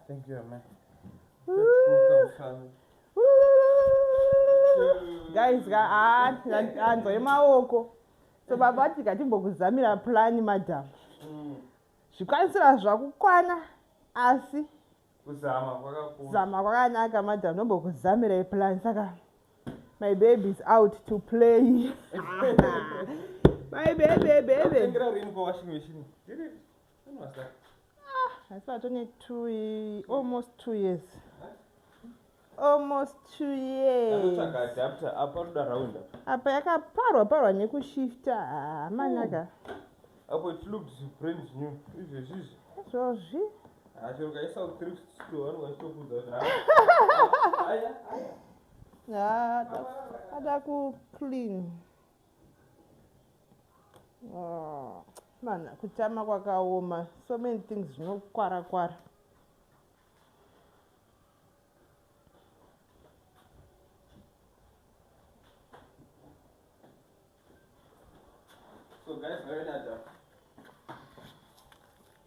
Thank you, man. Guys, hanzo yemaoko. So baba ati katimbokuzamira plan madam. Zvikwanisira zvakukwana asi kuzama kwakanaka madam, nombokuzamira plan saka my baby is out to play. My baby. That's what only almost 2 years. Almost 2 years. Apa yakaparwa nekushifta manaka. Apo it looks brand new. Zvozvi. Achirungaisa thrift store wanostopuza. Ada ku clean. Mana kutama kwakaoma. So many things zvinokwara. So guys, very nice.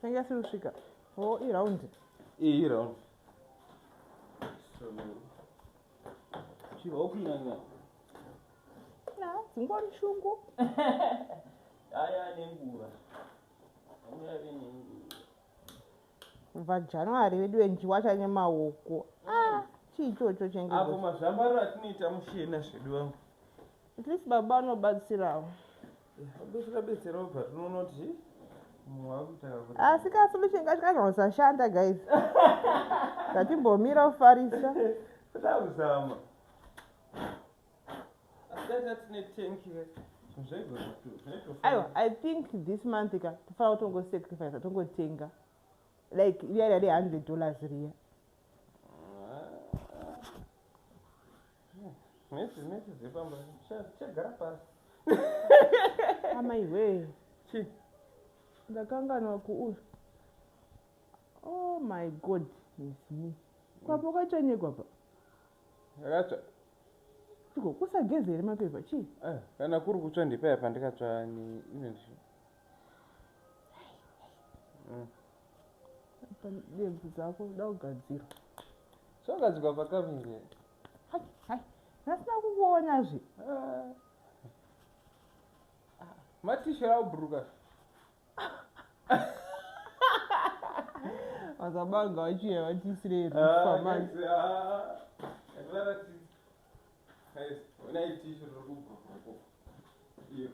Thank you, Shika. Oh, round. Round. So, she open now. Ngoni shungu. Aya nengura. Kubva January wedu wenjiwacha nemaoko. Chichocho chenge. Apo mazvambaro atinoita mushena zvedu wangu. At least baba anobatsirawo. Abesera but unoti asika solution ngachikazosashanda guys. Ngatimbomira ufarisa. Kudazama. I think this month tofana tongo sacrifice tongo tenga like riya $100 riya. Nesi zipamba chagara pasi. Amaiwe. Ndakanganwa kuuya. Oh my god, it's me. Kwapo kachanyegwa pa. Yakatsva. Tiko kusagezere mapepa chi? Kana kuri kutsva ndipaya ndikatsva ni inenzi. Apa ndebvu dzako daugadzira. Zvagadzirwa pakaviri. Hai. Nasina kukuonazve. Matishera ubruka. Azabanga wachiya watisire famani. Guys, when I teach you to here.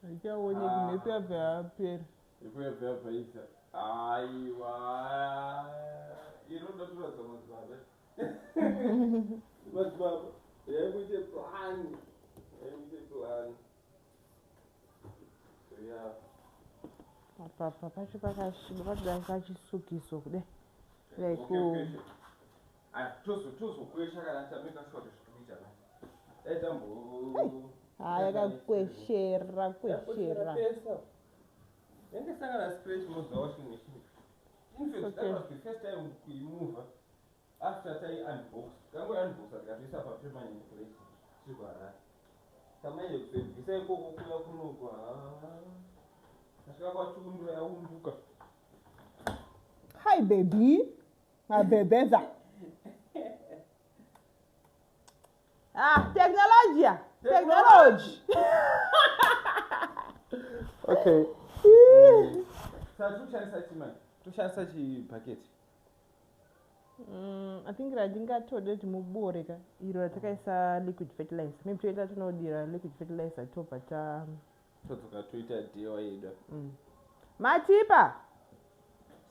Achaoneki nepyabva apera. Nepyabva isa. Aiwa. Inoda turadza mazibaba. Mazibaba. Yaikuite plan. So yeah. Papa pacho pakashiba padanga kachisukiso kudai. Like tozokwesha kana tamika shoti zvikuita na etambo yakakweshera yangesangana scratch moza washing machine. In fact, that was the first time we move after tai unbox. Kango unbox akatisa pa permanent place. Chibara. Kama ile kusevisa ikoko kuya kunokwa. Asika kwa Chiwundura yaumbuka. Hi baby. Mabebeza. Technology. Okay. Tushandisa chibhaketi. I think ndingatode kuti muboreka iro ratakaisa liquid fertilizer. Maybe toita tinodira liquid fertilizer tobva todzoka toita dewa yedu. Matipa.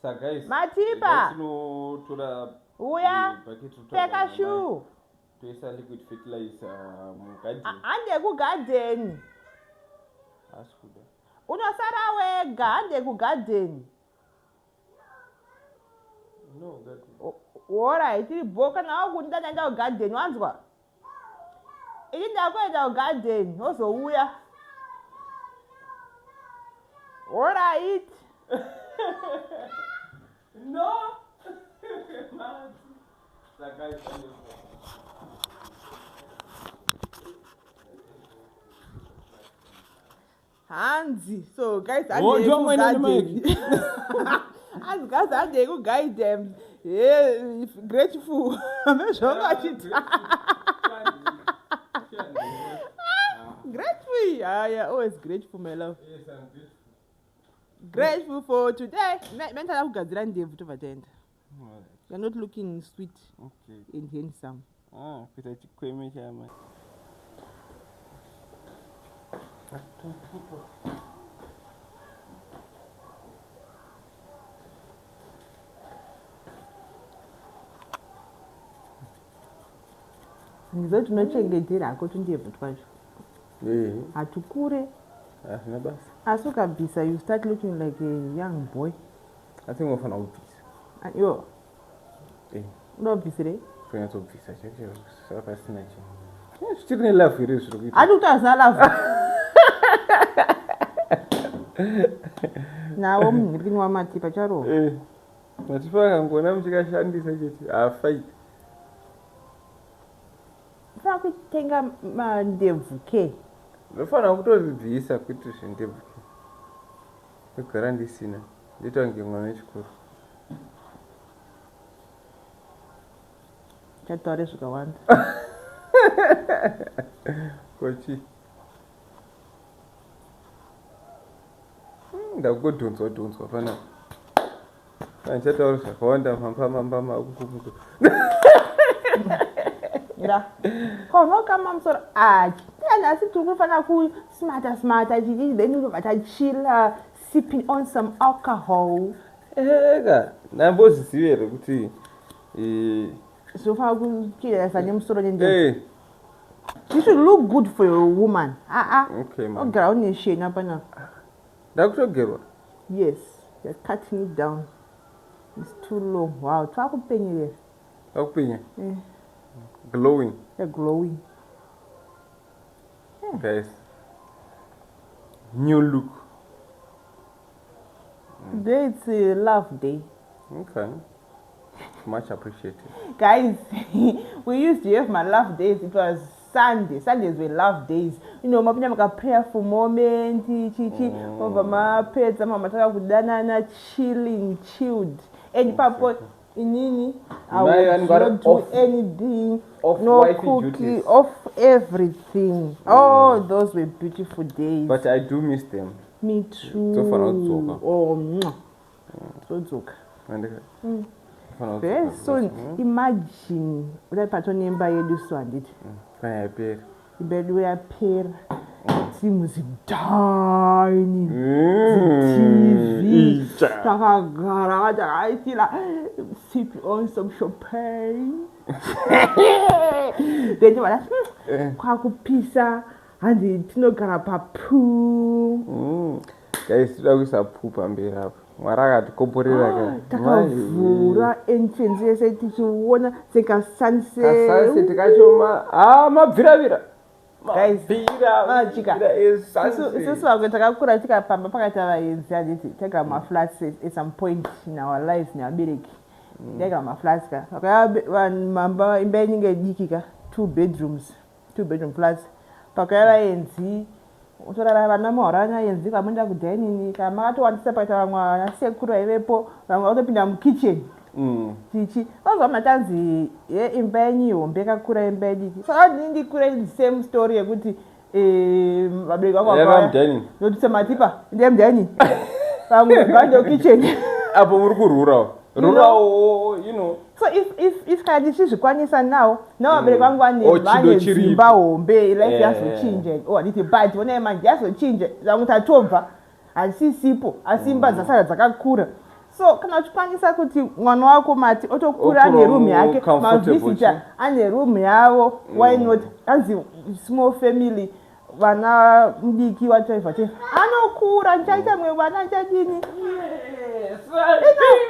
So guys, Matipa. Tinotora uya peka shoe. Toisa liquid fertilizer mugarden. Ande kugarden. Asikuda. Unosara wega ande kugarden. No, that. Alright, tiri boka nawo kuti ndaenda kugarden wanzwa. Ini ndakuenda kugarden ozouya. Alright. No. Hanzi. So guys, andikazi kuguide them grateful mezvakachita grateful. Yeah, always grateful, my love. Yes, I'm Grateful grateful. for today. Mentally kugadzira ndebvu tovatenda. You're not looking sweet and handsome. Kuita chikweme chama. Ndizoti unochengetera hako tundebvu twacho. Hatukure. Hazvina basa. Asi ukabvisa you start looking like a young boy. Asi unofana kubvisa. Yo. Unobvisirei? Kunyatsobvisa chete saka pasina chinhu. Zvichiri nelavhu iri zviri kuita. Ati kuti hazina lavhu. Nawo munhirini wamatipa charo. Matipa akangona muchikashandisa chete hafaita. Unofana kutenga mandebvu ke. Unofana kutozvibvisa kuti zvindebvu ke. Kugara ndisina. Ndita kunge mwana wechikoro. Chataure zvakawanda. Kochi. Ndakungodhonzwa panapa. Chataura zvakawanda mambama ukukuku. Mira. Konokama musoro achi. Asi turi kufanira kusmata chichi then unobva chilla sipping on some alcohol. Ega, ndambozviziva here kuti zvofanira kuchirasa nemusoro nendebvu. You should look good for a woman. Okay, man. Ogara une shena panapa. Ndakutogerwa? Yes, you're cutting it down. It's too long. Wow, twakupenyerera. Takupenya? Glowing. You're glowing. Guys, new look. Today it's a love day. Okay. Much appreciated. Guys, we used to have my love days. It was Sunday. Sundays were love days. You know, mapinda maka prayerful moment, over my pets, mama taka kudanana, chilled. And papa, inini, I would not do anything, no cookie, off everything. Oh, those were beautiful days. But I do miss them. Me too. So joke. Very soon, imagine that patonemba yedu swandit. Ibedu ya pair. Seems tiny. TV. I feel like sip on some champagne. Then you want kwaku pizza and tinogara papu. Guys, toda kuisa mberi apo. Mwari akatikomborera ka. Takavhura entrance yese tichiona seka sunset. Tikachoma mabviravira. Guys, isusu vamwe takakura tikapamba pakati vaenzi handiti tagara maflats at some point in our lives nevabereki. Tagara maflats ka. Mamba imba inenge diki ka 2 bedroom flats. Pakaya vaenzi utorara vana mahorana yenzi kamuenda kudining kama makatowandisa pakati vamwe vanasekuru vaivepo vamwe vakutopinda mukitchen. Tichi vanzwa matanzi imba yenyu ihombe yakakura imba yediki saka ndikure the same story yekuti vabereki vangu notise matipa ndiye mudhani vamwe vando kitchen apo muri kururawo you know. So if kana ndichizvikwanisa nawo vabereki vangu vane dzimba hombe life yazochinja handiti but vonai manje yazochinja vamwe tatobva hasisipo asi imba dzasara dzakakura. So kana uchikwanisa kuti mwana wako mati otokura ane room yake, mavisitor ane room yavo, why not? Anzi small family, vana mdiki wachaiva anokura nchaita mwe vana nchadini.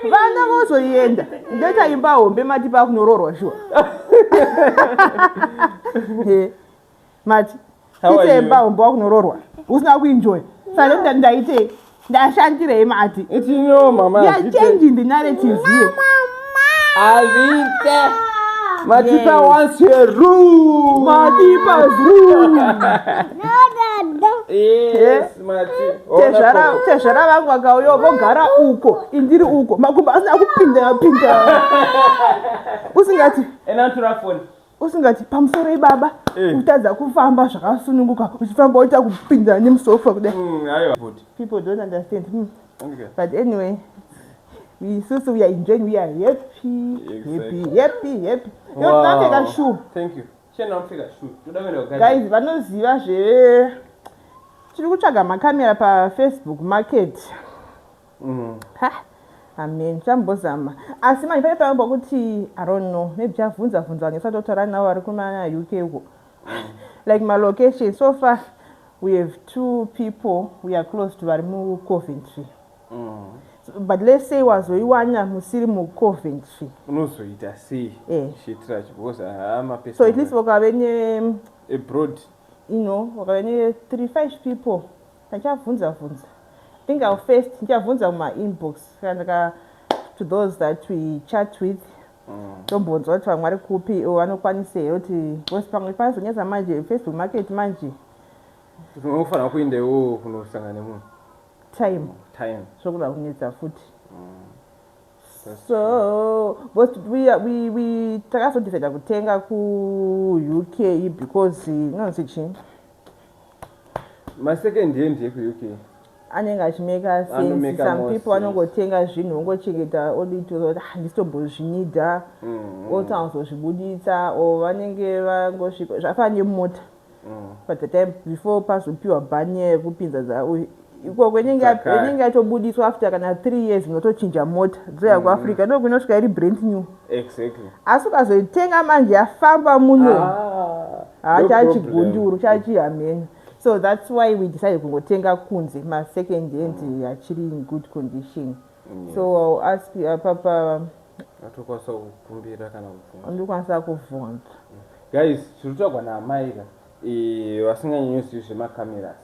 Vana vozoenda ndoita imba hombe mati pakunororwa shuwa. Mati ite imba hombe wakunororwa usina kuenjoy sale kuti ndaite ndashandirei mati. You know, Mama. You are changing the narrative here. Alite. Matipa wants your room. Matipa's room. No, Dad. Yes, mati. Tezvara vangu vakauya vogara uko indiri uko makumbo asina kupinda usingati pamusoro ibaba utadza kufamba zvakasununguka uchifamba uita kupinda nemusofa kudai. People don't understand. Okay. But anyway, we are enjoying, we are happy. Wow. Don't take a shoe. Thank you. Guys, vanoziva tiri kutsvaga makamera paFacebook market. Amen, chambozama. Asi manje pale pamba kuti I don't know, maybe chavunza ngesatora nawo ari kuma UK uko. Like my location so far we have 2 people we are close to Varimu Coventry. But let's say wazoiwana musiri mu Coventry. Unozoita sei? Shitira because so at least wakave abroad. You know, wakave 3-5 people. Chavunza. I think I'll first chavunza my inbox to those that we chat with. Tombonza watu wangwari kupi wanokwanise yoti because pamwe panozonyeza manje Facebook market manje. Unofana kuendewo kunosangana nemunhu. Time. Sokuda kunyetsa futhi. So, but we takaso decide kutenga ku UK because nonsichi. My second hand ku UK. Anenge achimeka sense. Some people vanongotenga zvinhu vongochengeta odito kuti ndisitombozvinida. Otazozvibuditsa or vanenge vangosvika zvafana nemota. But the time before pazopiwa bhani yekupinza dzavo ikoko inenge yatobudiswa after kana 3 years inotochinja mota dzoya kuAfrica ndokunosvika iri brand new. Exactly. Asi ukazoitenga manje yafamba muno chachigunduru chachihameni. So that's why we decided kungotenga kunze ma second hand achiri in good condition. So I'll ask papa atokwanisa kukumbira kana kuvhunza. Ndikwanisa kuvhunza. Guys, chirutagwa naamaika vasinganyanyosiwi zvemacameras.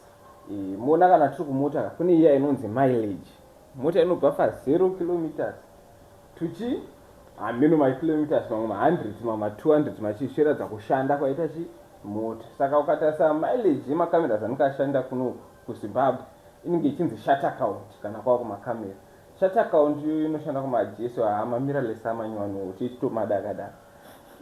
Mona kana tiri kumota kune iya inonzi mileage. Mota inobva fa 0 kilometers tuchi hameno makilometers mamwe ma100 mamwe ma200 machisheradza kushanda kwaita mota. Saka ukatarisa mileage yemacameras anokashanda kuno kuZimbabwe inenge ichinzi shutter count kana kwako makamera. Shutter count inoshanda kumajeso amamirrorless amanyowano uchitomadakada.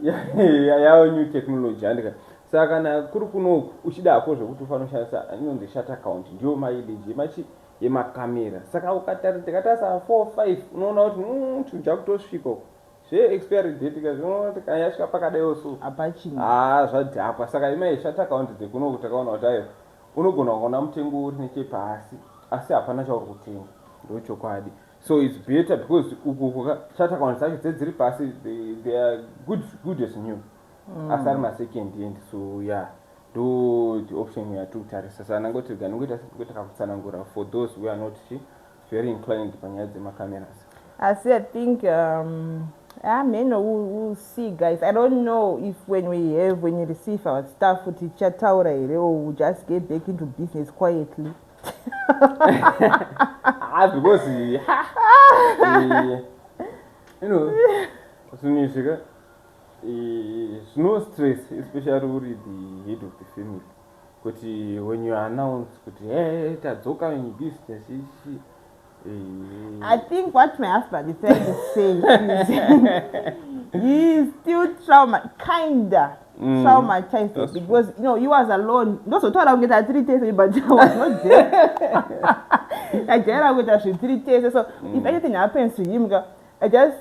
Yawo new technology andika. Saka kana kuri kuno uchidako zvekuti ufanira kushandisa inonzi shutter count ndiyo mileage yemakamera. Saka ukatarisa 4-5 unoona kuti chinhu chakutosvika expiry date kazvinoona kana yasvika pakadaiwo so apachina zvadhakwa. Saka imai shutter count dzekuno kutakaona kuti ayo unogona kuona mutengo uri nechepasi asi hapana chauri kutenga ndochokwadi. So it's better because uku shutter count dzacho dziri pasi they are good as new. Asari ma second hand. So yeah, do the option yatikutarisa. Saka nangoti ganongoita takakutsanangura for those who are not very inclined panyaya dzemacameras. I think we'll see, guys. I don't know if when you receive our stuff for teacher taura or we'll just get back into business quietly. Because you know, no stress, especially with the head of the family. But when you announce, hey, tadzoka in business, I think what my husband is trying to say is he's still traumatized because he was alone. Those who thought I would get 3 days, but I was not there. I would have 3 days. So if anything happens to him, I just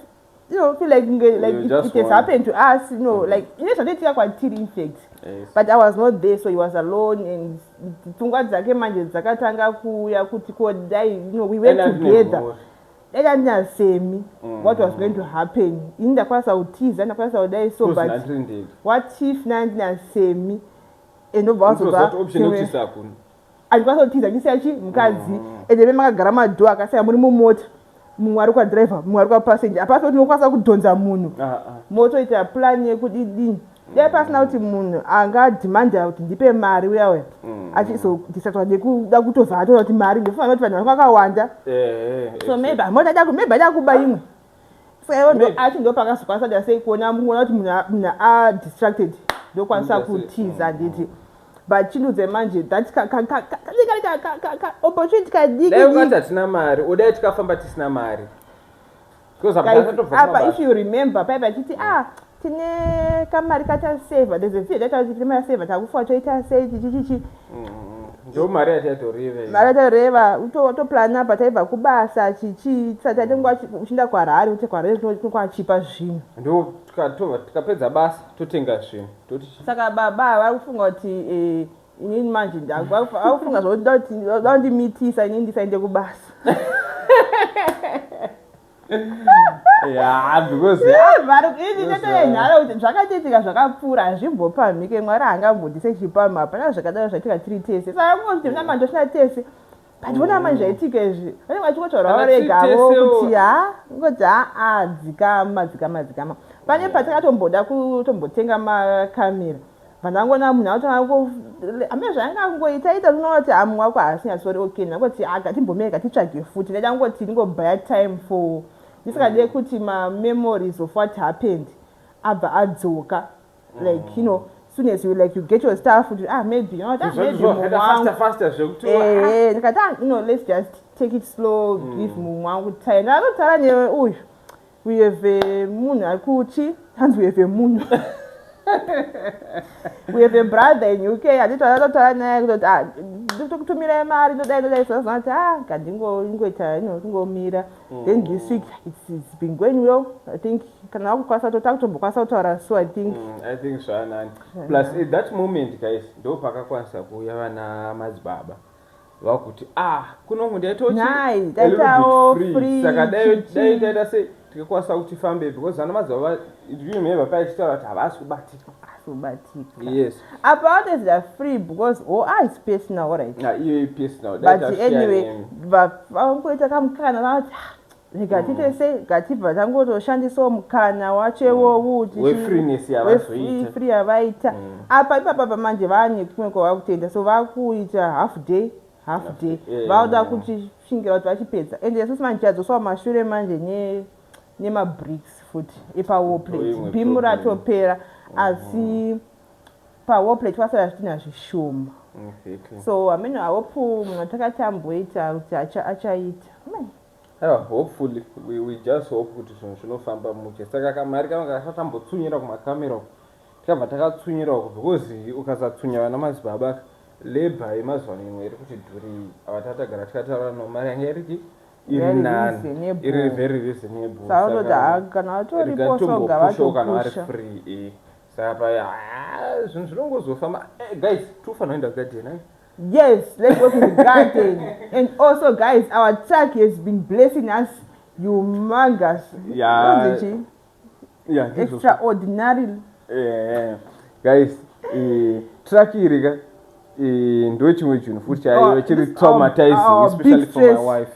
feel like it has happened to us. Like initially it was quite infect. Yes. But I was not there, so he was alone, and we went together. They didn't say me what was going to happen. In the course of tease, and the course of day, so but what if Nandina say me? And no boss of that option. I got to tease and say, Mkazi, and the member grandma do I say, I'm remote. Mwaruka driver, mwaruka passenger. Apart from kwasa kudonza munhu. Moto ita plan yekudidi. The personality munhu anga demand out ndipe mari uyawe. Achi so disatwa ndekuda kutoza atona kuti mari ndifuna kuti vanhu vakawanda. So maybe mota yako maybe yakuba imwe. So achi ndo pakasukwa sada say kuona munhu kuti munhu a distracted. Ndo kwanisa kutiza nditi. but chindudze manje that opportunity kadiki dai ungati hatina mari udai tikafamba tisina mari apa if you remember paipa achiti tine kamari kataseva there's a few that was tine save takufa toita sei chichichi ndo mari yatatoreva mari yatoreva utoplana apa taibva kubasa chichi tisati atenga uchinda kwarari uti kwarari kwachipa zvinhu ndo tikapedza basa totenga zvinhu saka baba vari kufunga kuti inini manje akufunga zvokuti daundimitisa inini ndisaende kubasa yeah, because nharo kuti zvakatiitika zvakapfuura hazvimbopamhike mwari haangambodise chipama hapana zvakadaro zvatika tiri tese saka kungoti mna manje tosina tese but vona manje zvaitika izvi vanenge vachikotaura varegavo kuti ngoti dzikama pane patakatomboda kutombotenga makamera vandangona munhu atanga amene zvaanga kungoitaita tinoti mumwe wako haasinyasori okay ndangoti timbomeka titsvage futi ndaida ngoti ndingobhaya time for ndisikade kuti ma-memories of what happened abva adzoka like you know soon as you like you get your stuff maybe you know ndikati let's just take it slow give mumwe wangu time ndakatotaura neuyu we have munhu ari kuchi hanzi we have munhu we have a brother in UK atitotaura naye kutoti tokutumirai mari ndodai sazonati ngandingoita kungomira then this week it's been going well I think kana wakukwanisa takutombokwanisa kutaura so I think zvanani plus at that moment guys ndo pakakwanisa kuuya vana madzibaba vakuti kuno ndaitawo free saka dai taita sei tikakwanisa kuti fambe because vana madzibaba remember paachitaura kuti havasi kubatika yes apa what is the free because it's personal right iyo personal but anyway vangoita kamukana vati regatite sei gatibva tangotoshandisawo mukana wachewo free yavaita apa ipapa manje vane kumwe kwavakutenda so vakuita half day vauda kuchisvingira kuti vachipedza ende isusu manje tadzosawo mashure manje nemabricks futi ipawoplate bhimu ratopera asi pawoplate kwasara zvitina zvishoma so amene hope munhu takatamboita kuti achaita hopefully we just hope kuti zvinhu zvinofamba muche saka kamari kanga kasatambotsunyira kumakamera uko tikabva takatsunyira uko because ukasatsunya vana madzibaba labor yemazuva imwe iri kuti dhuri ava tatagara tikataura no mari yange iriti iri nani iri very reasonable saka kana vatoriposoga vatopusha free saka paya zvinhu zvinongozofamba guys tofanira kuenda garden yes let's go to the garden and also guys our truck has been blessing us humongous extraordinary guys truck irika ndo chimwe chinhu futi chaiyo chiri traumatizing especially for my wife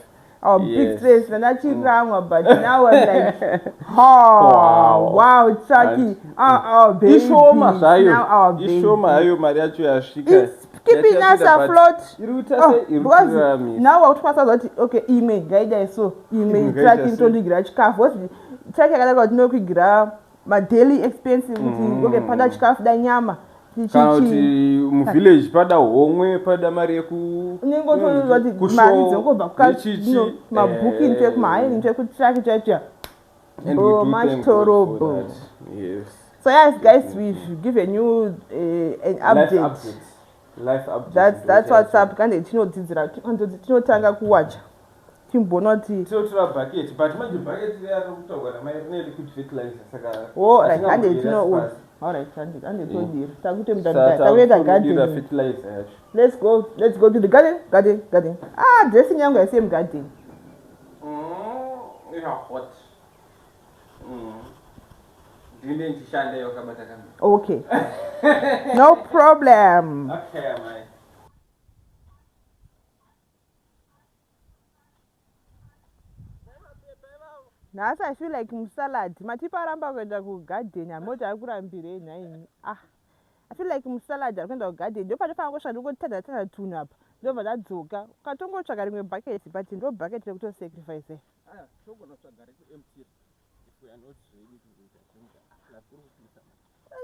big stress and achiramwa but now I'm like wow Chucky baby ishoma zvayo ishoma hayo mari yacho yasvika keeping us afloat because now wakutwasa zoti okay ime gaida so ime Chucky tondigira chikafu what's Chucky yakadaka kuti nokwigira ma daily expenses kuti okay pada chikafu da nyama kana kuti muvillage pada homwe pada mari yekuningotooti mari dzongobva mabhuki ntekumahai ntekutraki chacha machitorobo so yes guys we've given you an update life update that's what's up kande tinodzidzira tinotanga kuwacha timbonoti tinotora bucket but manje bucket yarokutaurwa namai rineli kuti fertilizer saka right kande tino alright and todira takuti mudada garden fertilizer let's go to the garden dressing yangu yase garden hot ndine ndishande yakabata kana okay no problem okay my nhasi I feel like musalad matiparamba kuenda kugarden amoti ari kurambirei nhaini I feel like musalad ari kuenda kugarden ndo panofanira kusvika ndongotanda tunhu apa ndobva ndadzoka ukatongotsvaga rimwe bucket but ndo bucket rekutosacrifice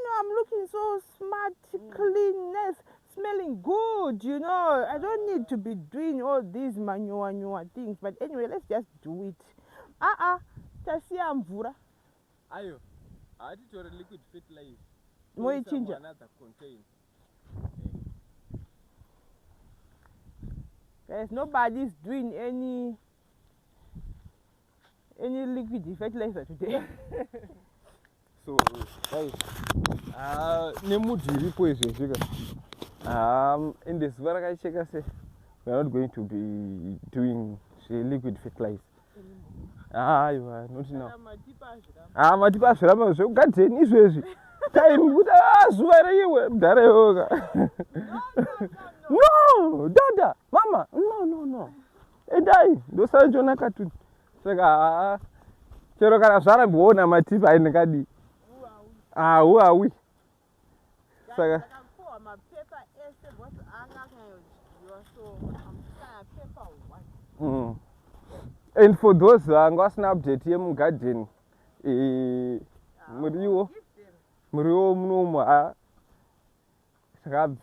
no I'm looking so smart cleanness smelling good, you know. I don't need to be doing all these manure things. But anyway, let's just do it. Tasiya mvura. Ayo, I did your liquid fertilizer. Moi chinja. Another contain. Guys, nobody's doing any liquid fertilizer today. So, guys, in this very checker say we are not going to be doing liquid fertilizer. You are not now. Matipa Shrama, so got any issue. Time would swear you no, Dada, Mama, no. Hey, die, those are Jonaka to Saga. Cherokara Sara Bona, Matipa in the Gadi. Who are we? Saga. And for those who are going to update him, garden, Murio, Mnuma,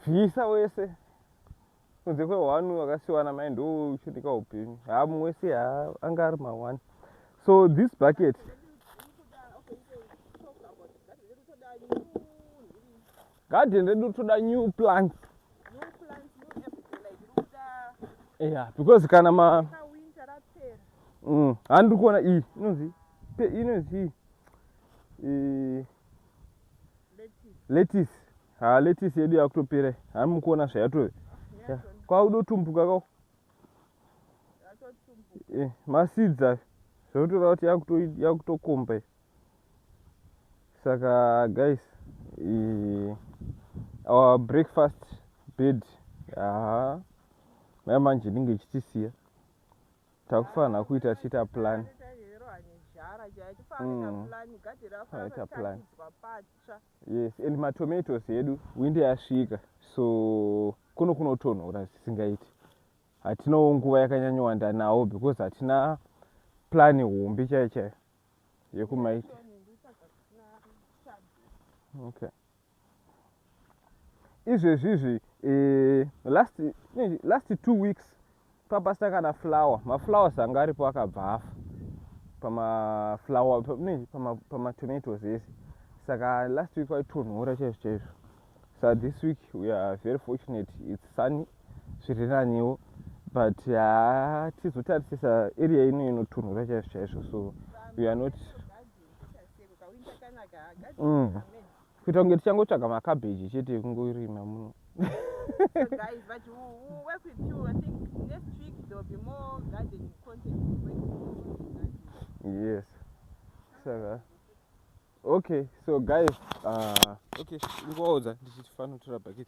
Visa, we say. The one who has one of my do should go open. I'm with you, Angarma one. So this bucket. Garden, they do to the new plants. Yeah, because Kanama. And look on you know, lettuce. Lettuce, you have to pay. I'm going to say to you. How do Tumpuga? My seeds are so to to compe. Saka, guys, our breakfast bed. My man, you didn't get this year. Talk fun, I quit a cheetah plan. Plan. Yes, and my tomatoes, windy as sugar. So, Kuno tono, that's singate. I know Guayacan and now because I now planning won't be church. You could make. Okay. It's usually last 2 weeks. Papa stuck a flower. My flowers are going to pack a bath. Pama flower, pama tomatoes. Yes. Saka last week I told no chef. So this week we are very fortunate. It's sunny. So it is new, but it is what it is. Area in to no chef. So we are not. We don't get chango chaka ma cabbage. You take go ring. So guys, but we'll work with you. I think next week there will be more gardening content. Yes. So, okay, so guys, okay, this is fun to bucket.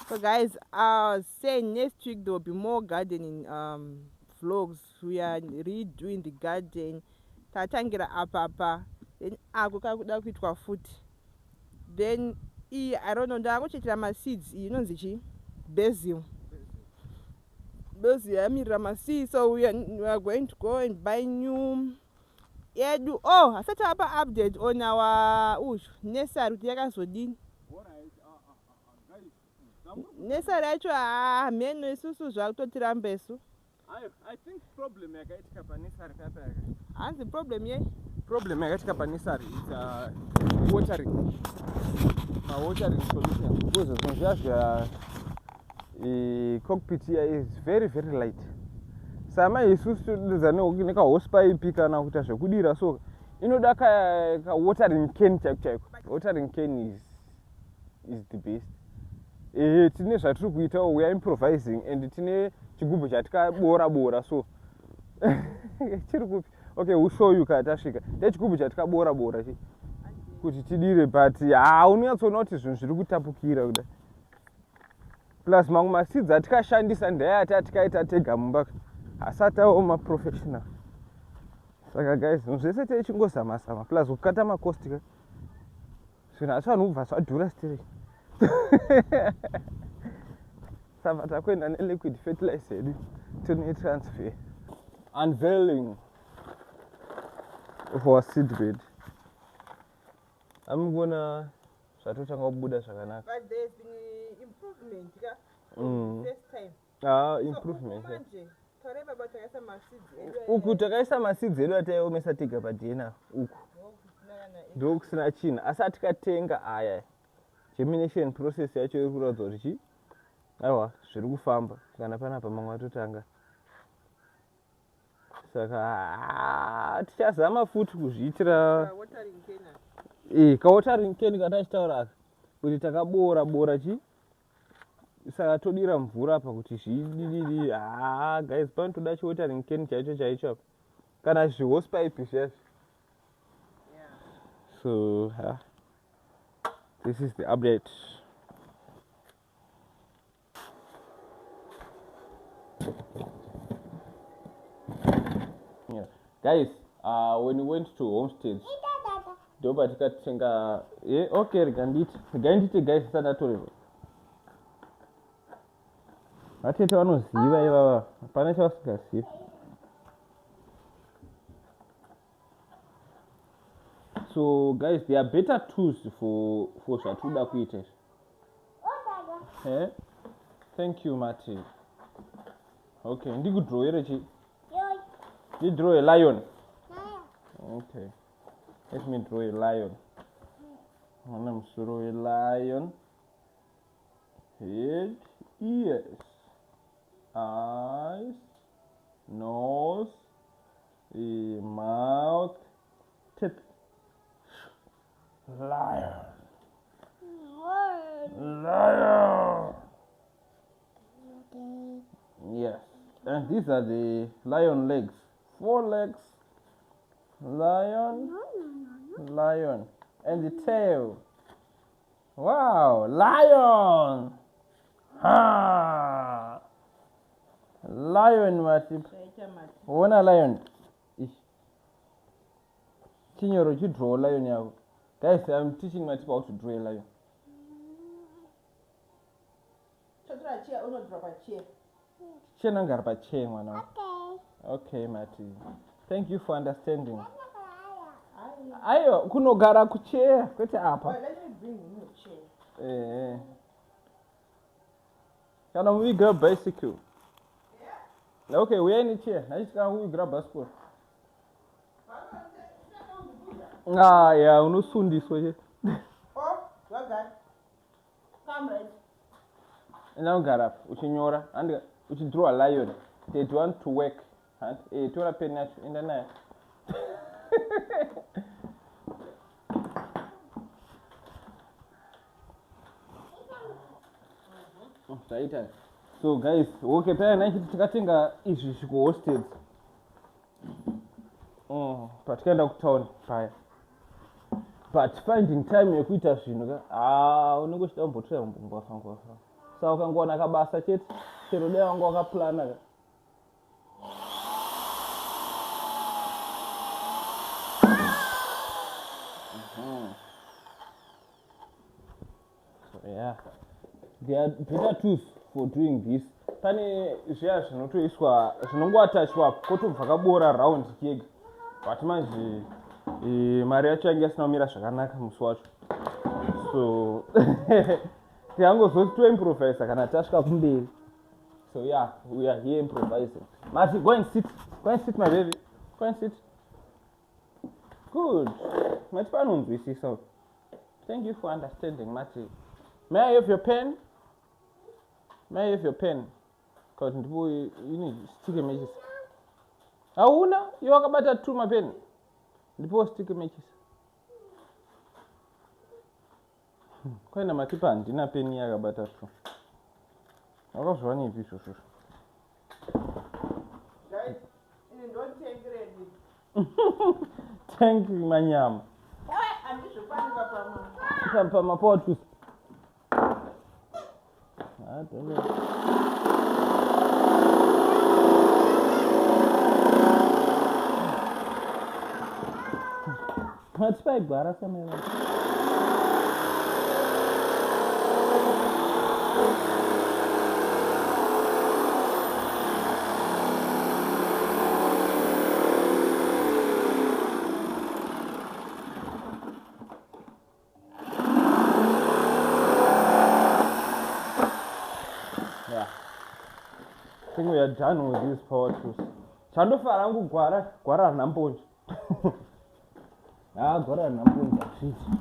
So guys, I was saying next week there will be more gardening vlogs. We are redoing the garden. Tatangira apa. Then I go to food. Then I don't know. I go check my seeds. You know the basil. I mean Ramasi. So we are going to go and buy new. Yeah, I set up an update on our nursery. Nursery menu isusu zvakutotirambesu. I think problem yakaita panisari kapa. And the problem yakaita panisari is watering. My watering solution because the cockpit here is very light. Sama isusu zano neka hosepipe pika na kutasha kudira so daka watering can check. Watering can is the best. Tine zvatiri kuita we are improvising and tine chigubu chatika bora so okay, we'll show you katasvika chigubu chatika bora kuti tidire but unyatsonoti zvinhu zviri kutapukira kuda plus mamwe maseeds atikashandisa ndeyati tikaita tega mumba asati awo maprofessional. Saka guys zvinhu zvese tichingozama plus kukata macost ka zvinhu hazvanobva zvadhura straight. Saka takuenda neliquid fertilizer yedu tinoitransfer. Unveiling of our seed bed. I'm gonna zvatotanga kubuda zvakanaka. But there's been improvement first time. Improvement. So, manje toreba batakaisa maseeds uku takaisa maseeds edu ataiomesa tega padhena uku ndokusina chinhu asi atikatenga aya germination process yacho iri kuratidza kuti aiwa zviri kufamba kana panapa mamwe atotanga saka tichazama futi kuzviitira kawatering can katachitaura aka kuti takaboora boora chi saka todira mvura apa kuti zvidididi guys panotoda chiwatering can chaicho apa kana zvihosepipe zvazvo. So this is the update. Yeah. Guys, when we went to homestead ndoba tikatenga okay riganditi guys sadatoreva vatete vanoziva ivava hapana chavasingazivi. So guys, there are better tools for zvatoda kuita. Thank you Marty. Okay, ndikudrawere chi? You draw a lion. Okay, let me draw a lion. I'm going to draw a lion. Head, ears, eyes, nose, mouth, tip. Lion. Lion. Yes, and these are the lion legs. 4 legs. Lion. Lion. And the tail. Wow, lion. Ha. Lion, Mati. One lion. Chinyoro, you draw a lion now. Guys, I'm teaching my people how to draw a lion. Okay, Mati. Thank you for understanding. Ayo, kunogara kuchair. Kwete apa. Let me bring you a chair. Can we grab bicycle? Yeah. Okay, we are in a chair. Now can we grab bicycle? Yeah, unusundiswe. Oh, what that? Come right. Now get up. Uchinyora and uchi draw a lion. They want to work. To a pen in the night. So guys, okay, tikatenga izvi zvikuhosted patikaenda kutown paya, but finding time yekuita zvinhu unongochida kumbotora ngwafa saka ukangowana kabasa chete chero dai wanga wakaplana so yeah, there are better tools for doing this. Pane zviya zvinotoiswa zvinongoatachwa kotobva kaboora round kega, but manje mari yacho yange asina kumira zvakanaka musi wacho, so tiangozoti toimprovisa kana tasvika kumberi. So yeah, we are here improvising. Mati, go and sit my baby, go and sit. Good. Mati panonzwisisa. Thank you for understanding, Mati. May I have your pen? May I have your pen? Because you need sticky matches. Hauna? You wakabata 2 mapen. Ndipo sticky matches. Kwaina matipa handina peni yakabata 2. Wakazvani ipi izvozvo? Guys, don't take ready. Thank you manyama. Pama tu. I don't know. What's my bar? think we are done with these power tools. Chandofara hangu gwara runhamponje. Gwara runhamponje asviti.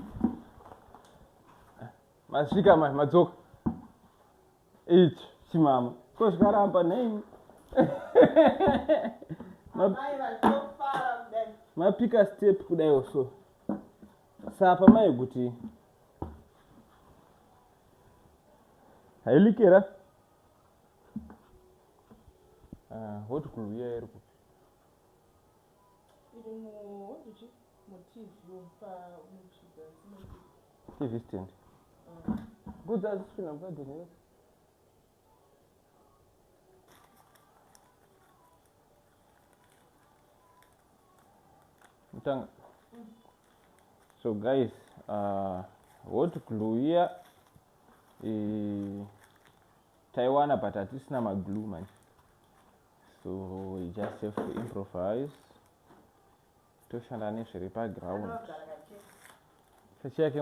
Masvika madzoka. Ichi chimama. Kozvikaramba nei. Mapika step kudai so. Sapa mai kuti. Hailikera. What could we hear? TV stand. Good, that's been a bad one. So guys, what glue here? Taiwan, but at least not glue, man. So we just have to improvise. To shandani shiripa ground.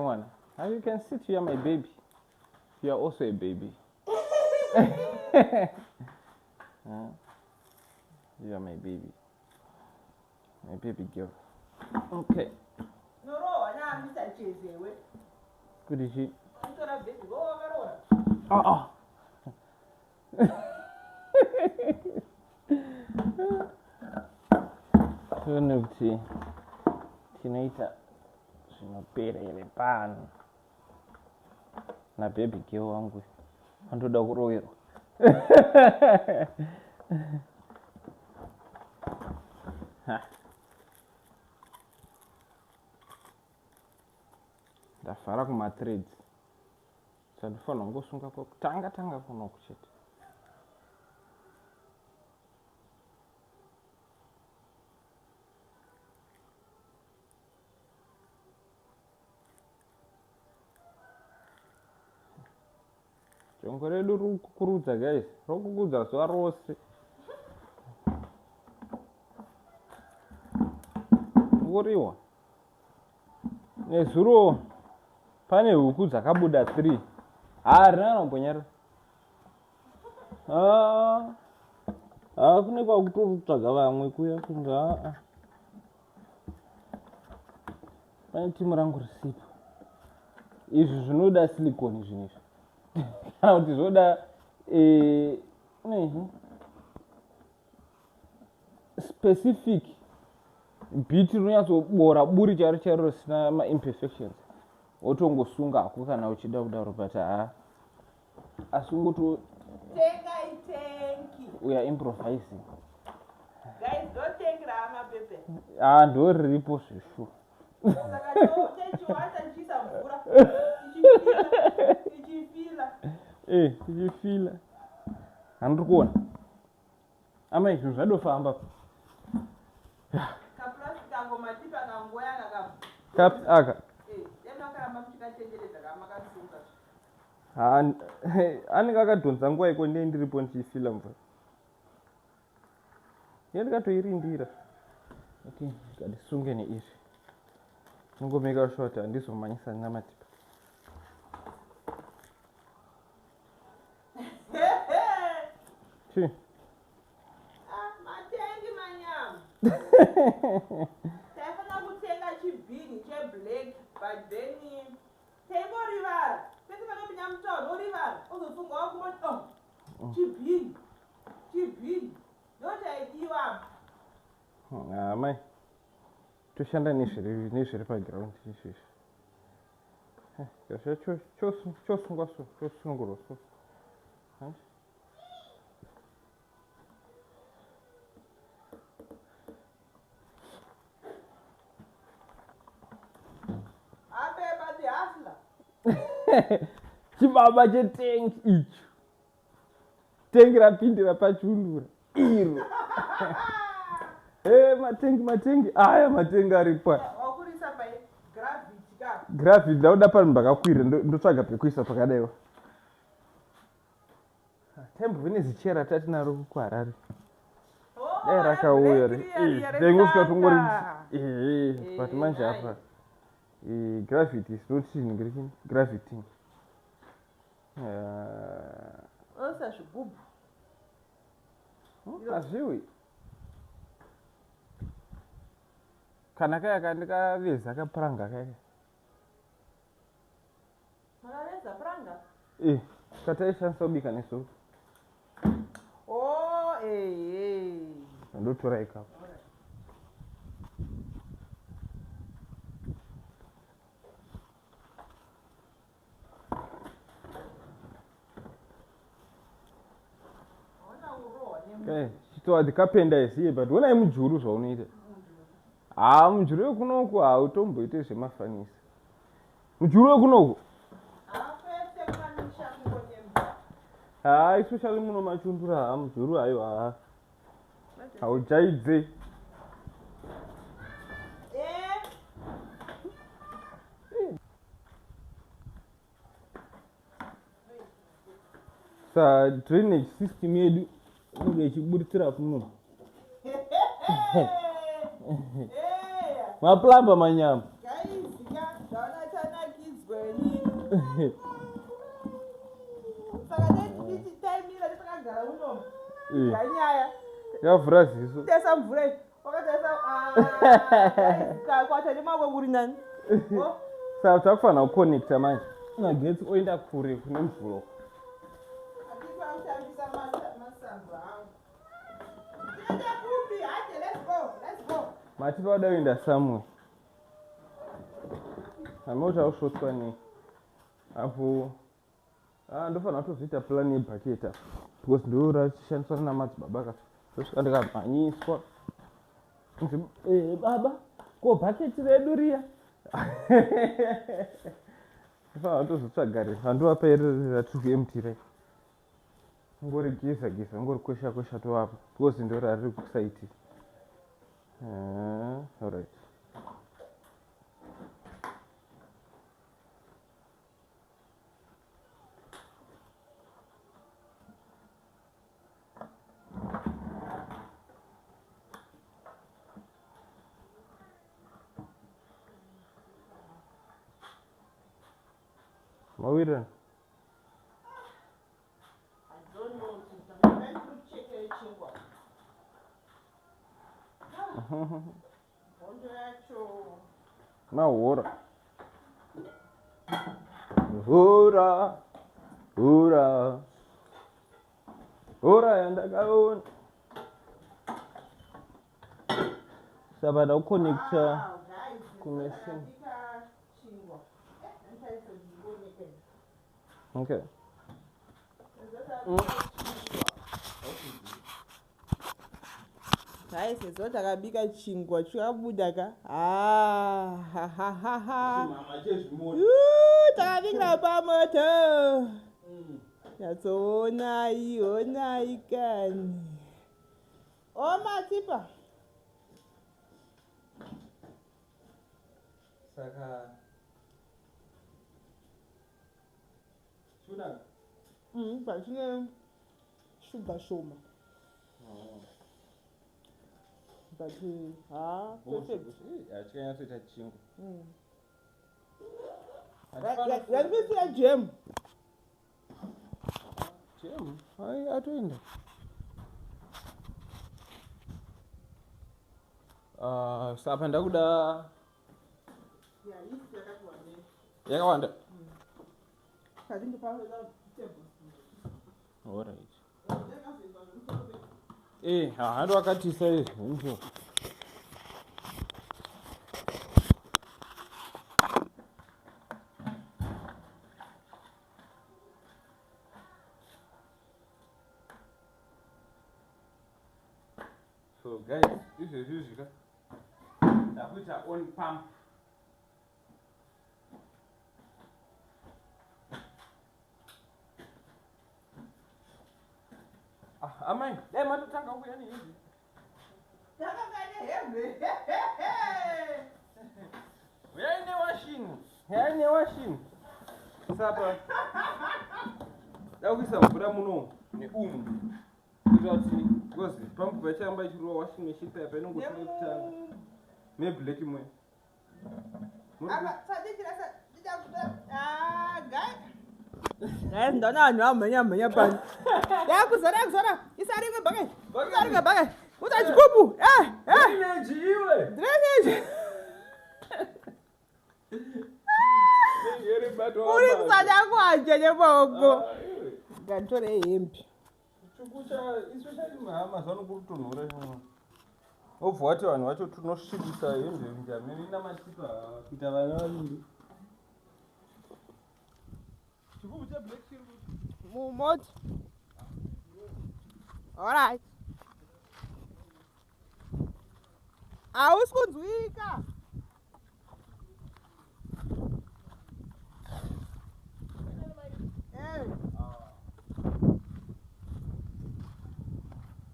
One. Now you can sit here, my baby. You are also a baby. You are my baby. My baby girl. Okay. Good is she? Oh. Tunuti. Tinaita. Sinopere pan. Na baby girl wangu. Andoda kuroero. Ndafara kuma threads. Sandifana ngosunga kwa tanga kuno kuchete. Jongore duru kukurudza guys. Rokukudza zuva rose. Ngoriwa. Nezuro pane huku dzakabuda 3. Harina nombonyara. Kune kwakutotsvaga vamwe kuya kunga. Pane timu rangu risipo. Izvi zvinoda silicone zvinizvi. Kana kuti zvoda specific beat rinonyatsobora buri charo risina ma-imperfections. Wotongosunga hako kana uchida kudaro but asi ungoto we are improvising. Guys, don't take Rama Pepe. Ndo riripo zvishu. Tichifila. Handiri kuona. Amai zvinhu zvadofamba. Kapi aka. Anenge akadhonza nguva iko ndiripo ndichifila mvura. Ndikatoirindira. Okay, ngatisunge neizvi. Ningomeka sure kuti handizomanyisa namatipa. Matengi manyama. Taifana kutenga chibhini cheblack but then teingorivara. Pese panopinya mutauro orivara. Uzofunga wakumoti chibhini. Ndotaidiwa. Mai. Toshanda nezviri paground izvizvi. Chosungwa so, chosunungurwa so. Chibaba chetengi icho. Tengi rapindira pachiundura. Iro. Matengi. Aya matengi aripo. Wakurisa pa gravity ka. Gravity ndauda panhu pakakwira ndotsvaga pekuisa pakadaiwa. Tembo Venezuela tatinaro kuHarare. Dai rakauya re. Ndaingosvika tongori. But manje apa. Gravity is not in gravity. Osa zvigubu. Azviwi. Kana kaya kandikaveza kapuranga kaya. Makaveza puranga? Kataishandisa kubika nesupu. Oh, Ndotora ikapo. Chitowa ndikapenda isiye but wona mujuru zvaunoita. Mujuru wekunoku hautomboite zvemafanisi. Mujuru wekunoku. Especially muno Chiwundura mujuru hayo haujaidze. Sa drainage system yedu inenge ichiburitira muno. Maplamba manyama. Yavhura ziso. Tesa mvure. Wakatesa kwata nemako kuri nani? Saka takufanira kuconnecta manje. Magetsi oenda kure kune mvura. Matipa wada kuenda somewhere. Hamauta kusvotwa nei. Apo ndofanira kutozviita plan yebhaketa because ndo rachishandiswa namadzibaba ka. Ndosvika ndikamhanyiswa. Baba, ko bhaketi redu riya. Ndofanira kutozotsvaga handovapa ratiri kuemutira. Ngori geza ngori kwesha tovapa because ndo rari kusaiti. Alright. Mawira. I don't know. I'm going to check a chingwa. Mahora. Hura. Hura. Hura yandakaona. Sabada kuconnecta kumeshini. Okay. Guys, sezvo takabika chingwa chikabuda ka. Takabika pamoto. Onai kani. Matipa. Saka Sugar? Pachine sugar shoma. But perfect. Achikanyatsoita chingu. Yandipisa jam. Jam? Hai atoenda. Sapa ndakuda. Yakawanda. Alright. Hando akatisa izvo. So guys, this is usually ndakuita on pump. Amai, dai matotanga kuya ni hivi. Takangane hembe. Yaine washini. Sapa. Ndakuisa mvura muno neumu. Kuti because pump pachamba ichirwa washing machine papa inongotora kutanga. Me black mwe. Guys, ndona anhu amhanya pani. Yakuzora. Isari kwebucket. Usarika bucket. Utachikubu. Drainage iwe. Drainage. Ngeri bato. Uri kusanya kwaje nyebongo. Ngantore hempi. Chukucha especially mahama zvanokutonhora chama. Obva wati vanhu vacho tunosvibisa hembe njameni namatipa kuita vana vaviri. Chikubu cha black shield. Mumot. Alright. Awusikunzwika.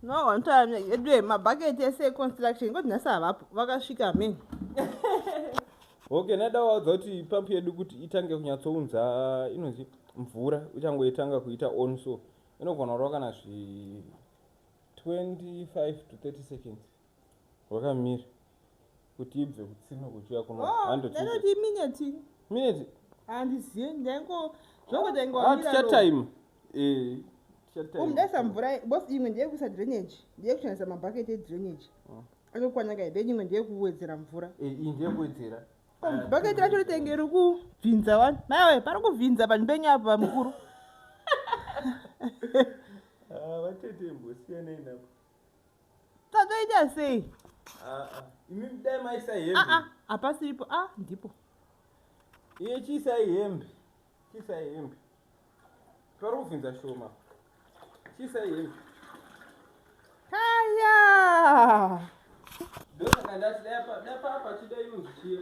No, one time edwe mabhaketi ese construction kodwa nasavapo vakasvika mini. Okay, nada waudza kuti pampu yedu kuti itange kunyatsounza inonzi mvura uchangoitanga kuita on so inogona kurova kana 25 to 30 seconds wakamira kuti ibve kutsime kuchiuya kuno 100 minute handizivi ndango zvongotangoamira tichatime umudasa mvura bosi imwe ndeyekuisa drainage ndeyekushandisa mabhaketi edrainage anokwana kai then imwe ndeyekuwedzera mvura iyi ndeyekuwedzera bhaketi racho ritenge riri kubvinza wani maiwe pari kubvinza panhu penyu apa mukuru vatete mbosiyanai napo tatoita sei imi dai maisa hembe hapasiripo ndipo iye chiisai hembe pari kubvinza shoma chiisai hembe kaya ndosaka ndati dapapa chida inozvichiya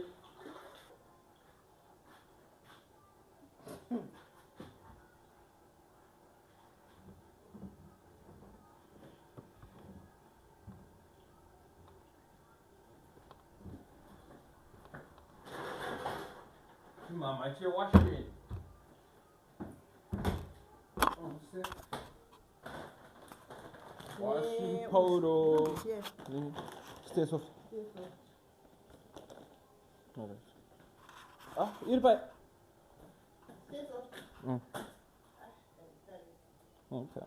Mama, you're washing it. Washing powder. Stay soft. You're fine. Stay soft. Okay.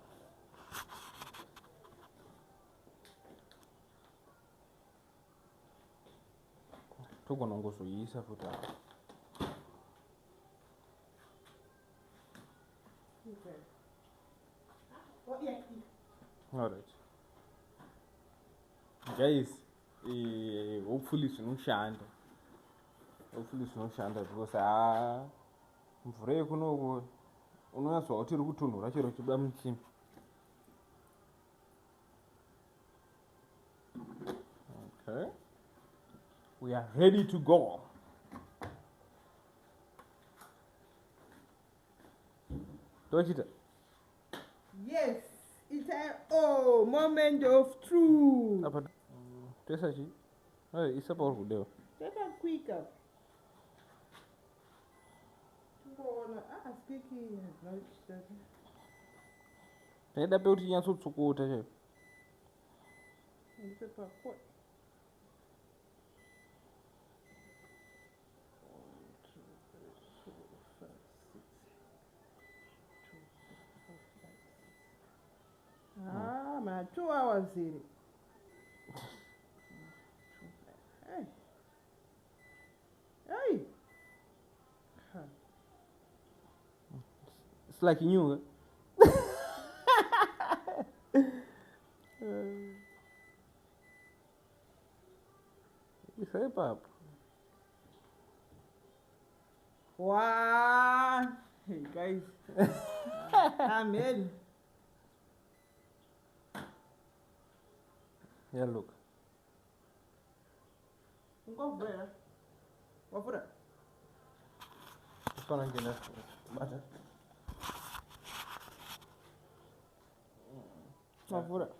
Togona ngozoisa futhi apa. Alright. Guys, hopefully zvinoshanda because mvura yekuno unonyatswa kuti iri kutonhora chero chibuda mutsime. Okay, we are ready to go. Tochita. Yes, it's a moment of truth. Apa tesa chi? Isa pa urudeo. Tata quicker. Speaking Taida pe kuti nyatsotsokota che. Man, 2 hours here. Hey. It's like new. It's a pap. Wow. Hey guys. Amen. Yeah, look. Go there. What for that? It's gonna get us butter. What for that?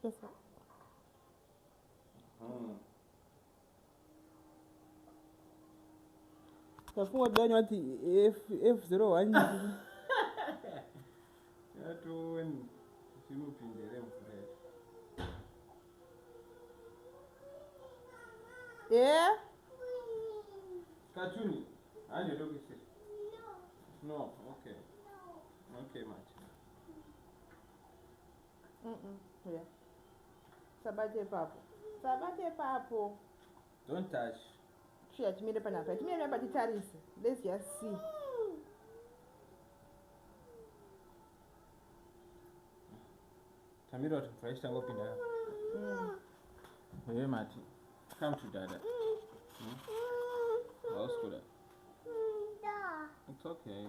Yes, sir. Tafunga dani wati F01 Yatoni sinopindere mvura. Yeah. Cartoon. And you look at it. No, okay. Okay, much. Yeah. Sabate papo. Sabate papo. Don't touch. Shit, me the pineapple. Me remember the taris. Let's just see. Tamiro to fresh tango pinda. Hey, Mati. Come to Dada. How's good? It's okay.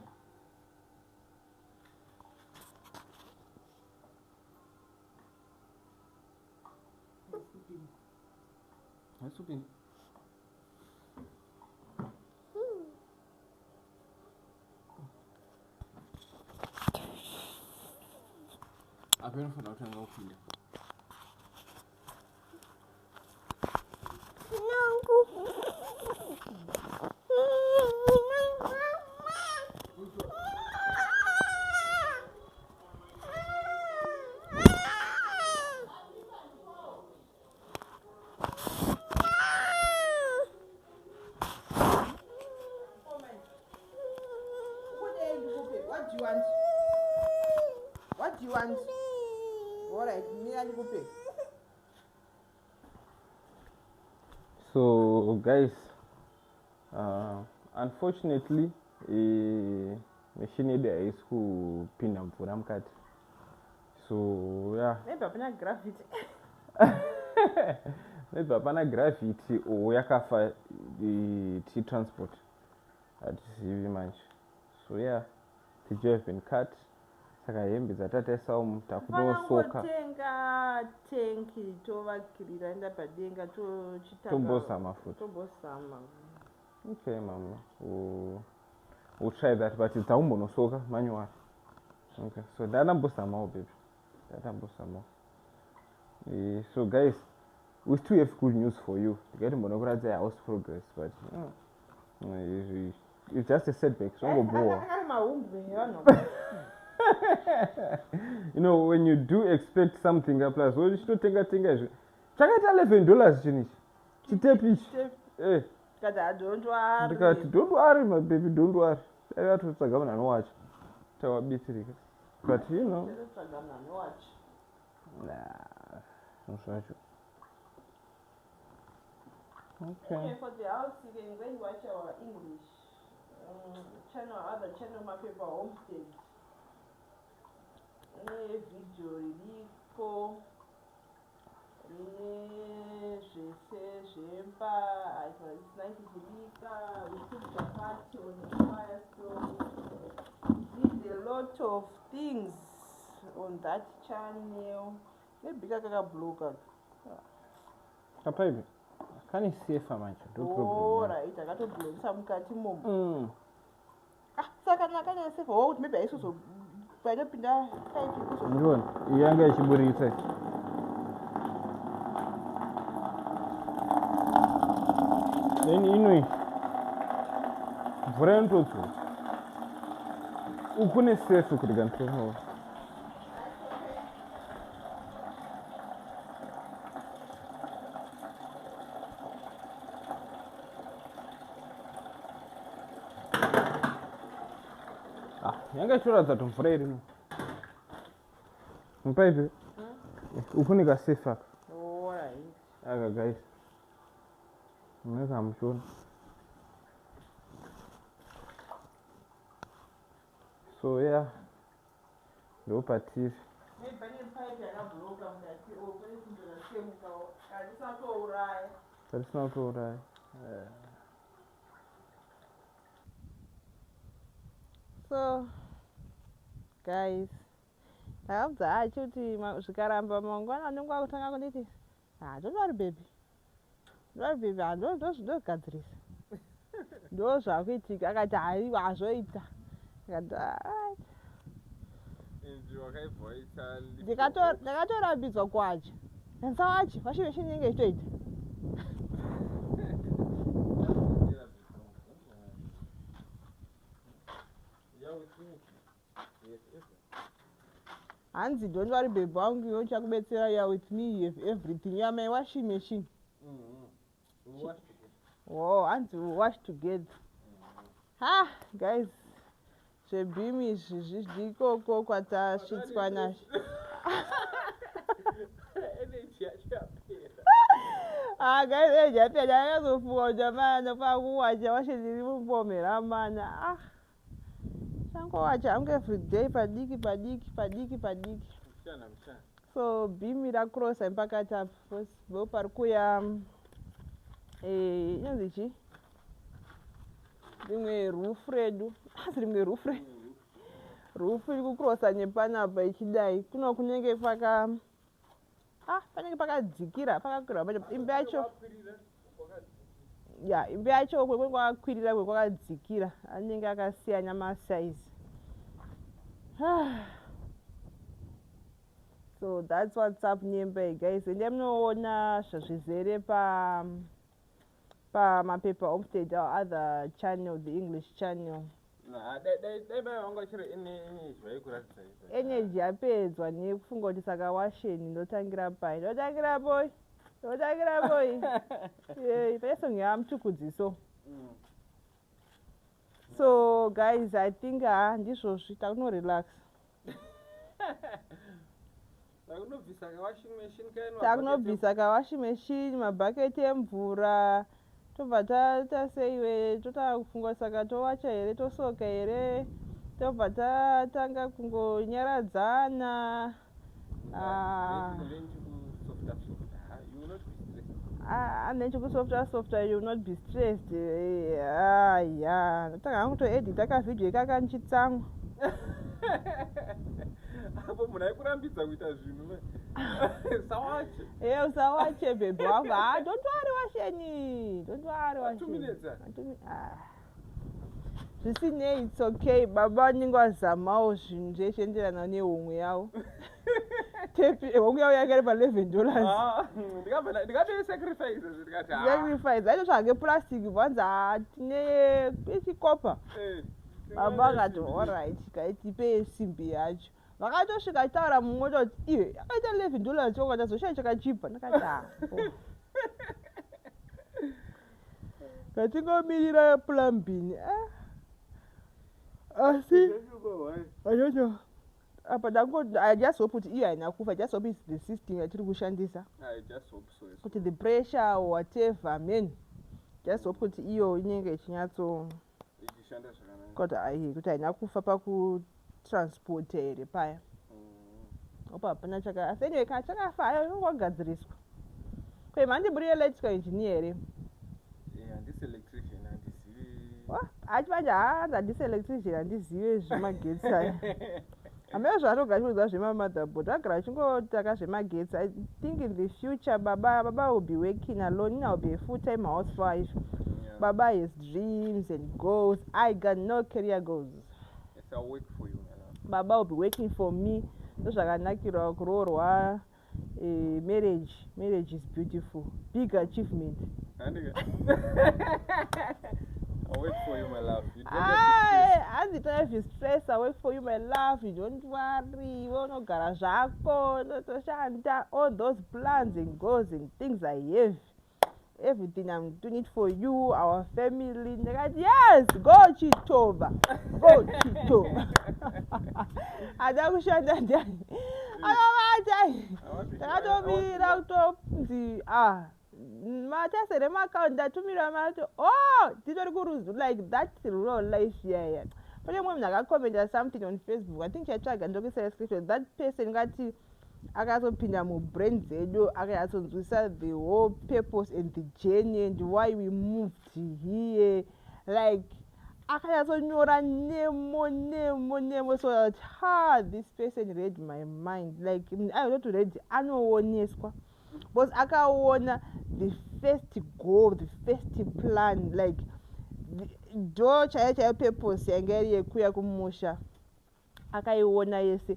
What's cooking? I've been for not go feeling. What do you want? What do you want? Alright, me and you pay. So guys, unfortunately, machine there is who pin them for them cut. So yeah. Maybe I'm not graffiti. Maybe I'm not graffiti or yakafa the transport at CV manch. So yeah, the job has been cut. Saka hembe zatatesa mtakuno soka. Tenga tenki tovakirira enda padenga tochitaka. Tombosama futhi. Tombosama. Okay, mama. We'll try that, but it's a no soka manual. Okay, so that ambosama, baby. That ambosama. So guys, we still have good news for you. You get monograph house progress, but it's just a setback. So go bore. You know, when you do expect something plus, well, you should think check out $11 finish. Don't worry. Don't worry, my baby, don't worry. I have to go and watch. But you know. Nah, I'm sorry. Okay. For the house, you can go and watch our English channel, other channel, my paper homestead. Video riliko zvemba aisinaikuvika YouTube chapati on milestone. Did a lot of things on that channel. Maybe kakabloka. Kapaibi. Can you see if I'm no problem? Alright, I got to blow some catty mom. Saka nakanya safe. Oh, maybe I saw. But I don't know. Younger Shiburi say. Then you know, friend also. Who couldn't say so could get through. Younger sure that I'm afraid. Mpapi. Ufunika safe. Alright. Aga guys. I'm sure. So yeah. No parties. Maybe pipe and block on that. Oh, very simple. It's not alright. That's not alright. So guys, I told you zvikaramba mangwana nengwa kutanga kunditi don't worry baby, ndogadzirisa ndo zvakuitika. Akati haiwa azoita. Ndakatorambidzwa kwacho nsawachi washive chinenge ichitoita. Hanzi don't worry baby wangu yochakubetsera. You are with me, you have everything. You are my washing machine. Whoa, and to wash together. Ah, guys. Zvebhimi izvi zvidikoko kwatasvitswa nazvo. Energy yacho yapera. Ah, guys, energy yapera. Yakazofunga kuti amana pakuwacha washe ndiri mupomera mana. Ah. Changowacha hangu every day padiki. Mshana. So bhimi rakurosa mpakati apo. Ndo pari kuya inonzi chii? Rimwe rufu redu. Asi rimwe rufu redu. Rufu iri kukurosa nepanapa ichidai. Kuno kunenge panenge pakadzikira, pakakwirira pacho. Imba yacho. Ya, imba yacho kwakakwirira kwakadzikira. Anenge akasiyana masaizi. So that's what's up Nyembe, guys. Ende munoona zvazvizere pamapepa homestead or other channel, the English channel. Energy yapedzwa nekufunga kuti saka washeni ndotangira pai. Ndotangira boy. Peso ngeamtukudziso. So guys, I think ndizvozvi takuno relax. Takunobvisa ka washing machine, mabhaketi emvura. Tobva taseiwe totakufunga saka towacha here, tosoka here, tobva tatanga kungonyaradzana. And then you softer, you will not be stressed. Yeah. Nataka hangu to edit aka video kakanchitsamwa. Hapo munakurambidza kuita zvinhu. Sawache. Usawache baby wangu. Don't worry washeni. 2 minutes. Zvisinei, it's okay. Baba vanenge vazamawo zvinhu zveshe enderana nehomwe yavo. Hongu yavo yakari pa$11. Ndikatoyi sacrifice ndikati. Sacrifice. Aitotsvage plastic bvanza tine chikopa. Baba akati alright, kaitipe simbi yacho. Vakatosvika taura mumwe kuti iwe akaita $11 choko chazoshaya chakachipa. Ndakati katingomirira plan B. Asi ayoyo apa I just hope kuti iyo haina kufa. I just hope it's the system yatiri kushandisa. I just hope so. Kuti the pressure or whatever man. Just hope kuti iyo inenge ichinyatso ichishanda zvakanaka. Kuti haina kufa pakutransport here paya. Opa hapana chaka. Asi anyway kana chakafa ayo inongogadziriswa. Kwe mandi muri electrical engineer here. Handisi electrician, handizivi. Achipanja handisi electrician, handizive zvemagetsi aya. Amene zvatogadzirwa zvemamotherboard agara achingotaka zvemagetsi. I think in the future Baba will be working alone. Nina will be a full-time housewife. Yeah. Baba has dreams and goals. I got no career goals. Yes, I'll work for you, my love. Baba will be working for me. Ndozvakanakira kuroorwa marriage. Marriage is beautiful. Big achievement. I'll wait for you, my love. You don't as the time you stress, I wait for you, my love. You don't worry. You don't garage. All those plans and goals and things I have. Everything I'm doing it for you, our family. Yes, go Chitova. Go Chitova. I don't shut that down. I don't be Matasere account that to me Titor Gurus like that real life here. But then when I commented something on Facebook, I think I tried and look at that person got to Agato Pinamu brains Agato to sell the whole purpose and the journey and why we moved here. Like Akayaso Nora Nemo so this person read my mind. Like I don't read I know one yes. But akaona the first goal, the first plan, like do chaya purpose yangeri yekuya kumusha akaiona yese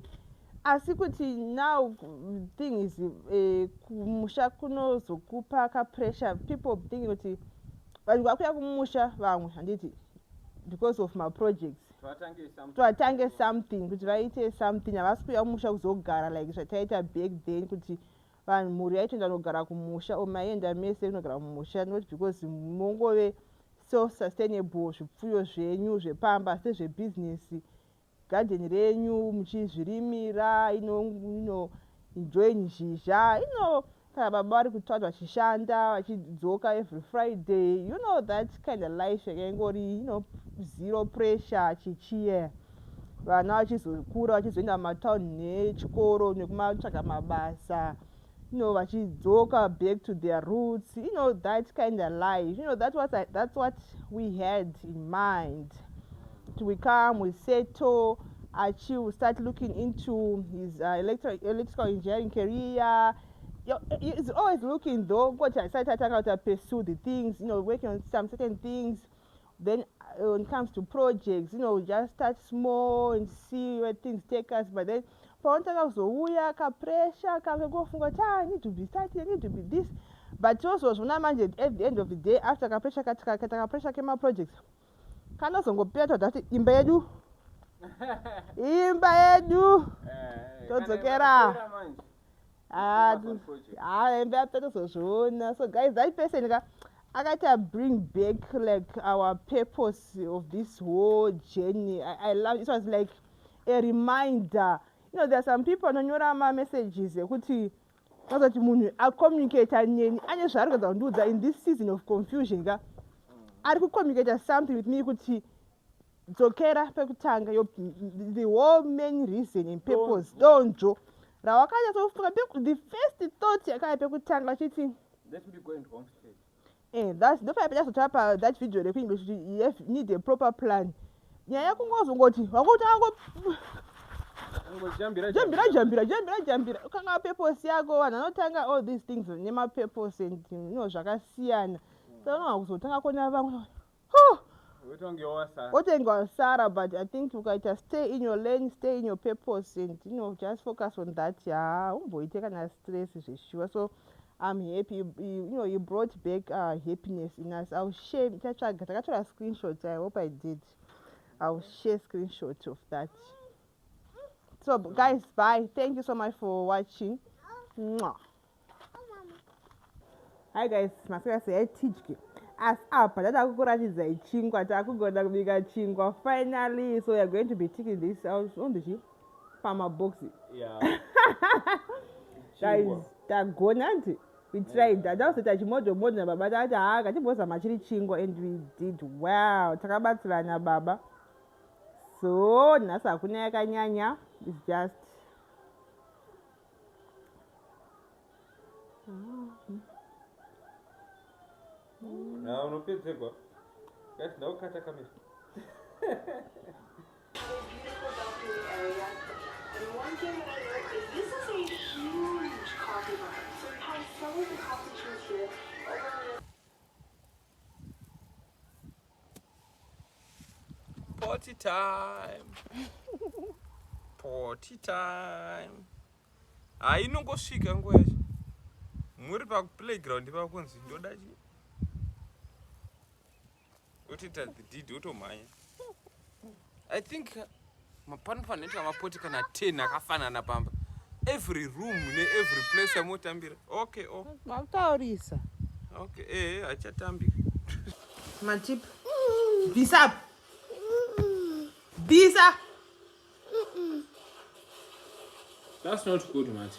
asi kuti now thing is kumusha kunozokupa ka pressure. People think kuti vanhu vakuya kumusha vamwe handiti because of my projects twatange something kuti vaite something havasi kuya kumusha kuzogara like zvataita back then kuti vanhu mhuri yaitoenda nogara kumusha maienda mese kunogara mumusha not because mongove self-sustainable zvipfuyo zvenyu zvepamba sezvebhizinesi gadheni renyu muchizvirimira enjoy nzhizha kana baba vari kutauta vachishanda vachidzoka every Friday that kind of life yakaingori zero pressure chichiye vana vachizokura vachizoenda mumatauni nechikoro nekumatsvaga mabasa vachidzoka back to their roots that kind of life that's what we had in mind. We come, we settle, Achi start looking into his electrical engineering career. He's always looking though, but I started to pursue the things, working on some certain things. Then when it comes to projects, just start small and see where things take us. But then, pressure, I need to be starting, I need to be this. But also, at the end of the day, after pressure came out projects. Kanozongopeta kuti imba yedu todzokera imba yapeta tozozviona. So guys, that person akaita bring back like our purpose of this whole journey. I love it. Was like a reminder. There are some people anonyora messages ekuti kuti munhu acommunicate neni ane zvaari kuda kundiudza in this season of confusion ari kucommunicate something with me kuti dzokera pekutanga the whole main reason and purpose donjo rawakanya sofuka the first thought yakaya pekutanga achiti let me go and homestead. That's the fact that that video you need a proper plan. Nyaya kungozongoti wakuti jambira ukanga purpose yako vanhu vanotanga all these things nema purpose and zvakasiyana. So unozotanga kuona vamwe Sarah, but I think you guys stay in your lane, stay in your purpose, and just focus on that. Take a stress is sure. So I'm happy. You brought back happiness in us. I'll share. I got a screenshot. I hope I did. I'll share screenshots of that. So guys, bye. Thank you so much for watching. Mwah. Hi guys, masaka say teach. As up, takukuratidza chingwa takugona kubika chingwa finally. So we are going to be taking this out on the farmer box. Yeah. Guys, tagonanti. We tried that. That was the chimodo na baba tata katibosa machiri chingwa and we did well. Takabatsirana baba. So nasa hakuna yakanyanya. It's just Now, no pizza. That's no cut. Beautiful balcony area. And one thing that I know is this is a huge coffee bar. So we have some of the coffee trees here. Party time. Party time. Inongosvika nguva yacho. Muri pa playground pakunzi ndodachi. Utita did utomanya. I think mapanofanira mapoti kana 10 akafanana pamba. Every room every place yamotambira. Okay, Mataurisa. Okay, achatambika. Matip. Visa. Visa. That's not good, man.